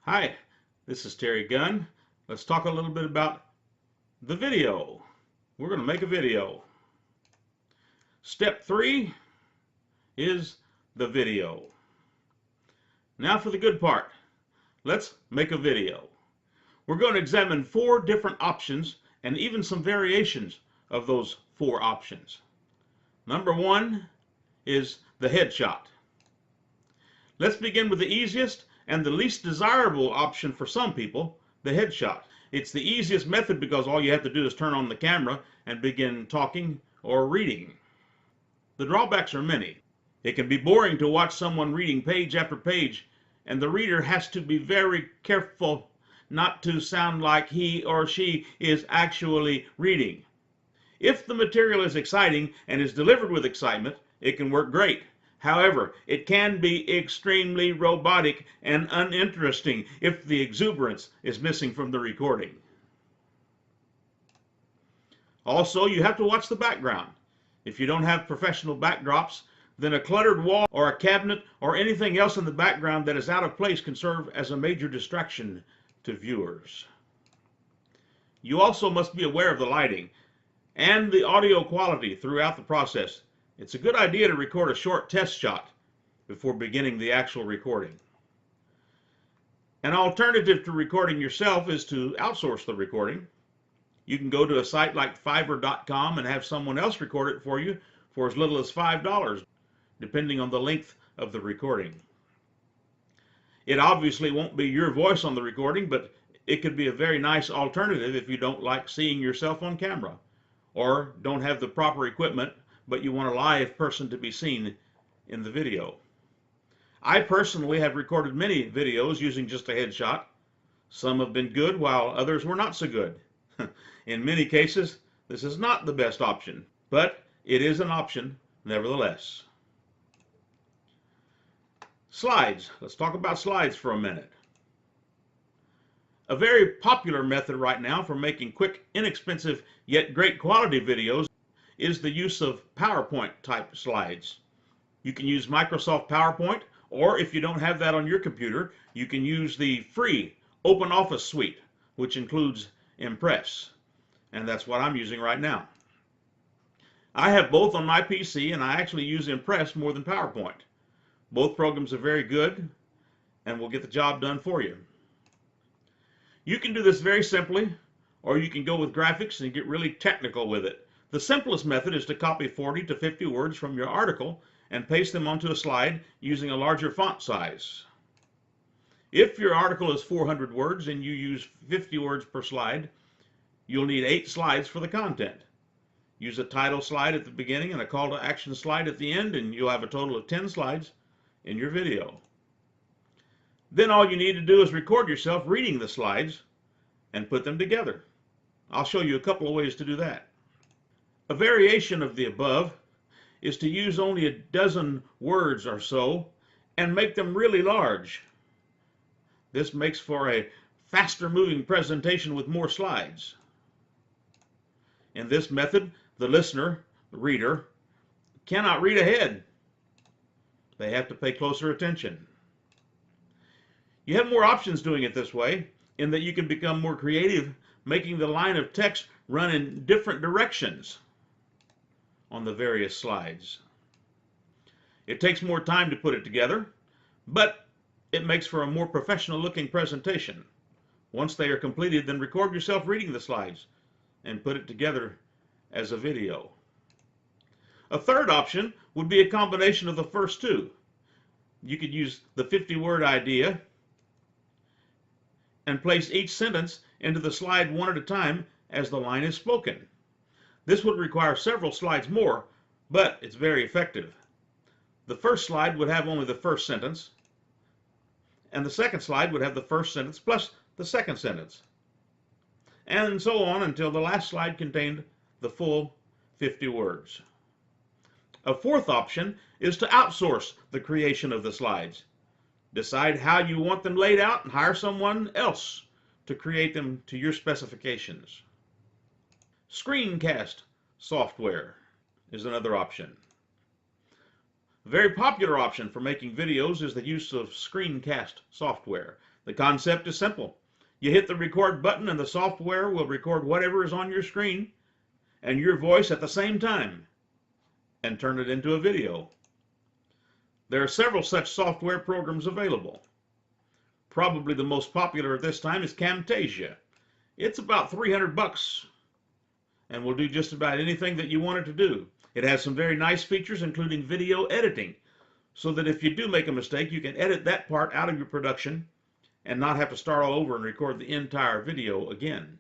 Hi, this is Terry Gunn. Let's talk a little bit about the video. We're going to make a video. Step 3 is the video. Now for the good part. Let's make a video. We're going to examine 4 different options and even some variations of those 4 options. Number 1 is the headshot. Let's begin with the easiest and the least desirable option for some people, the headshot. It's the easiest method because all you have to do is turn on the camera and begin talking or reading. The drawbacks are many. It can be boring to watch someone reading page after page, and the reader has to be very careful not to sound like he or she is actually reading. If the material is exciting and is delivered with excitement, it can work great. However, it can be extremely robotic and uninteresting if the exuberance is missing from the recording. Also, you have to watch the background. If you don't have professional backdrops, then a cluttered wall or a cabinet or anything else in the background that is out of place can serve as a major distraction to viewers. You also must be aware of the lighting and the audio quality throughout the process. It's a good idea to record a short test shot before beginning the actual recording. An alternative to recording yourself is to outsource the recording. You can go to a site like Fiverr.com and have someone else record it for you for as little as $5, depending on the length of the recording. It obviously won't be your voice on the recording, but it could be a very nice alternative if you don't like seeing yourself on camera or don't have the proper equipment, but you want a live person to be seen in the video. I personally have recorded many videos using just a headshot. Some have been good while others were not so good. In many cases, this is not the best option, but it is an option nevertheless. Slides. Let's talk about slides for a minute. A very popular method right now for making quick, inexpensive, yet great quality videos is the use of PowerPoint type slides. You can use Microsoft PowerPoint, or if you don't have that on your computer, you can use the free OpenOffice suite, which includes Impress, and that's what I'm using right now. I have both on my PC, and I actually use Impress more than PowerPoint. Both programs are very good and will get the job done for you. You can do this very simply, or you can go with graphics and get really technical with it. The simplest method is to copy 40 to 50 words from your article and paste them onto a slide using a larger font size. If your article is 400 words and you use 50 words per slide, you'll need 8 slides for the content. Use a title slide at the beginning and a call to action slide at the end, and you'll have a total of 10 slides in your video. Then all you need to do is record yourself reading the slides and put them together. I'll show you a couple of ways to do that. A variation of the above is to use only a dozen words or so and make them really large. This makes for a faster moving presentation with more slides. In this method, the listener, the reader, cannot read ahead. They have to pay closer attention. You have more options doing it this way in that you can become more creative, making the line of text run in different directions on the various slides. It takes more time to put it together, but it makes for a more professional looking presentation. Once they are completed, then record yourself reading the slides and put it together as a video. A third option would be a combination of the first two. You could use the 50-word idea and place each sentence into the slide one at a time as the line is spoken. This would require several slides more, but it's very effective. The first slide would have only the first sentence, and the second slide would have the first sentence plus the second sentence, and so on until the last slide contained the full 50 words. A fourth option is to outsource the creation of the slides. Decide how you want them laid out and hire someone else to create them to your specifications. Screencast software is another option. A very popular option for making videos is the use of screencast software. The concept is simple. You hit the record button and the software will record whatever is on your screen and your voice at the same time and turn it into a video. There are several such software programs available. Probably the most popular at this time is Camtasia. It's about $300 and will do just about anything that you want it to do. It has some very nice features, including video editing, so that if you do make a mistake, you can edit that part out of your production and not have to start all over and record the entire video again.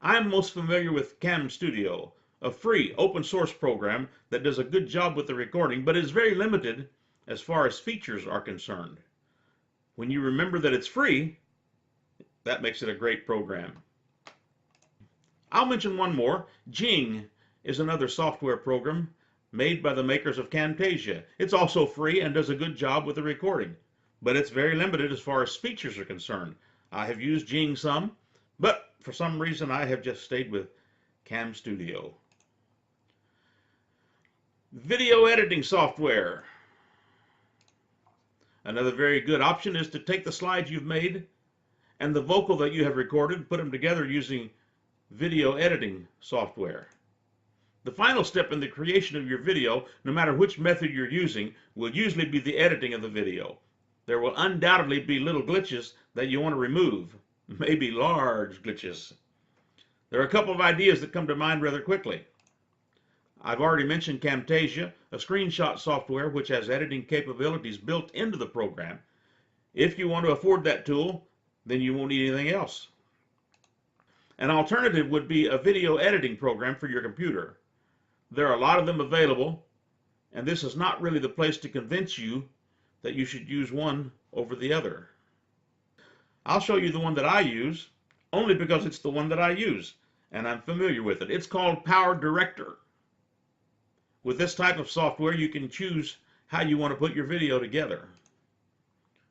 I'm most familiar with Cam Studio, a free open source program that does a good job with the recording, but is very limited as far as features are concerned. When you remember that it's free, that makes it a great program. I'll mention one more. Jing is another software program made by the makers of Camtasia. It's also free and does a good job with the recording, but it's very limited as far as features are concerned. I have used Jing some, but for some reason I have just stayed with Cam Studio. Video editing software. Another very good option is to take the slides you've made and the vocal that you have recorded, put them together using video editing software. The final step in the creation of your video, no matter which method you're using, will usually be the editing of the video. There will undoubtedly be little glitches that you want to remove, maybe large glitches. There are a couple of ideas that come to mind rather quickly. I've already mentioned Camtasia, a screenshot software which has editing capabilities built into the program. If you want to afford that tool, then you won't need anything else. An alternative would be a video editing program for your computer. There are a lot of them available, and this is not really the place to convince you that you should use one over the other. I'll show you the one that I use, only because it's the one that I use, and I'm familiar with it. It's called Power Director. With this type of software, you can choose how you want to put your video together.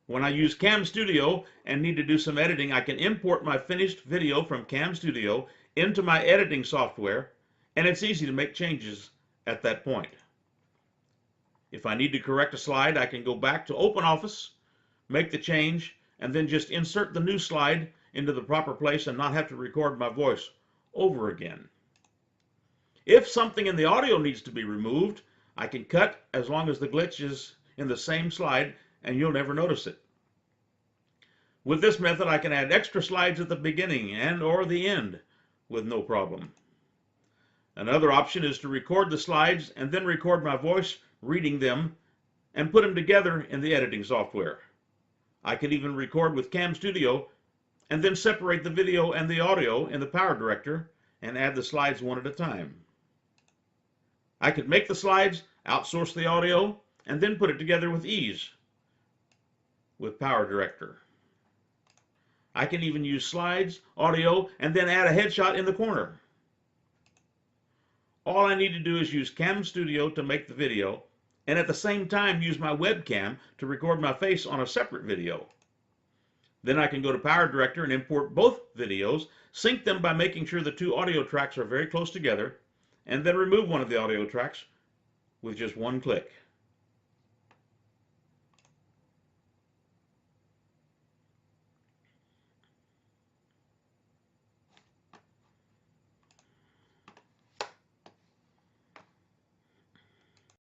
When I use Cam Studio and need to do some editing, I can import my finished video from Cam Studio into my editing software, and it's easy to make changes at that point. If I need to correct a slide, I can go back to OpenOffice, make the change, and then just insert the new slide into the proper place and not have to record my voice over again. If something in the audio needs to be removed, I can cut as long as the glitch is in the same slide and you'll never notice it. With this method, I can add extra slides at the beginning and or the end with no problem. Another option is to record the slides and then record my voice reading them and put them together in the editing software. I can even record with Cam Studio and then separate the video and the audio in the Power Director and add the slides one at a time. I could make the slides, outsource the audio, and then put it together with ease with Power Director. I can even use slides, audio, and then add a headshot in the corner. All I need to do is use Cam Studio to make the video, and at the same time use my webcam to record my face on a separate video. Then I can go to Power Director and import both videos, sync them by making sure the two audio tracks are very close together, and then remove one of the audio tracks with just one click.